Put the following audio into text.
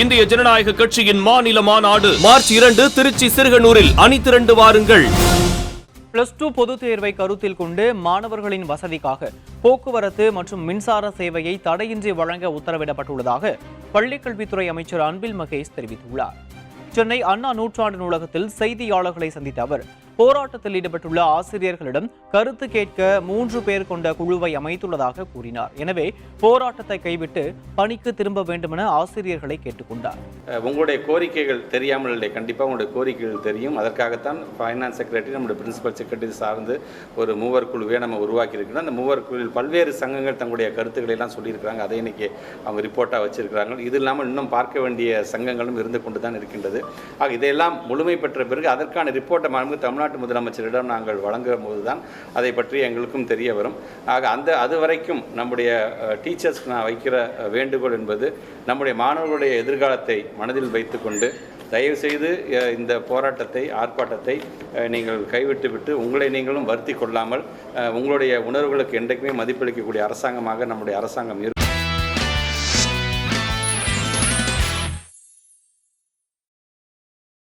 இந்திய ஜனநாயக கட்சியின் மாநில மாநாடு மார்ச் 2 திருச்சி சிறுகனூரில் அணிதிரண்டு வாருங்கள். +2 பொதுத் தேர்வை கருத்தில் கொண்டு மாணவர்களின் வசதிக்காக போக்குவரத்து மற்றும் மின்சார சேவையை தடையின்றி வழங்க உத்தரவிடப்பட்டுள்ளதாக பள்ளிக்கல்வித்துறை அமைச்சர் அன்பில் மகேஷ் தெரிவித்துள்ளார். சென்னை அண்ணா நூற்றாண்டு நூலகத்தில் செய்தியாளர்களை சந்தித்த அவர் போராட்டத்தில் ஈடுபட்டுள்ள ஆசிரியர்களிடம் கருத்து கேட்க 3 பேர் கொண்ட குழுவை அமைத்துள்ளதாக கூறினார். எனவே போராட்டத்தை கைவிட்டு பணிக்கு திரும்ப வேண்டுமென ஆசிரியர்களை கேட்டுக்கொண்டார். உங்களுடைய கோரிக்கைகள் தெரியாமல் இல்லை, கண்டிப்பாக உங்களுடைய கோரிக்கைகள் தெரியும். அதற்காகத்தான் ஃபைனான்ஸ் செக்ரட்டரி, நம்முடைய பிரின்சிபல் செக்ரட்டரி சார்ந்து ஒரு மூவர் குழுவை நம்ம உருவாக்கி இருக்கிறோம். அந்த மூவர் குழுவில் பல்வேறு சங்கங்கள் தங்களுடைய கருத்துக்களை எல்லாம் சொல்லியிருக்கிறாங்க. அதை இன்னைக்கு அவங்க ரிப்போர்ட்டாக வச்சிருக்கிறாங்க. இது இல்லாமல் இன்னும் பார்க்க வேண்டிய சங்கங்களும் இருந்து கொண்டு தான் இருக்கின்றது. ஆக இதையெல்லாம் முழுமை பெற்ற பிறகு அதற்கான ரிப்போர்ட்டை தமிழ்நாட்டு முதலமைச்சரிடம் நாங்கள் வழங்கும் போதுதான் அதை பற்றி எங்களுக்கும் தெரிய வரும். ஆக அது வரைக்கும் நம்முடைய டீச்சர்ஸ்க்கு நான் வைக்கிற வேண்டுகோள் என்பது நம்முடைய மாணவர்களுடைய எதிர்காலத்தை மனதில் வைத்துக்கொண்டு தயவுசெய்து இந்த போராட்டத்தை, ஆர்ப்பாட்டத்தை நீங்கள் கைவிட்டுவிட்டு உங்களை நீங்களும் வருத்தி கொள்ளாமல் உங்களுடைய உணர்வுகளுக்கு என்றைக்குமே மதிப்பளிக்கக்கூடிய அரசாங்கமாக நம்முடைய அரசாங்கம் இருக்கும்.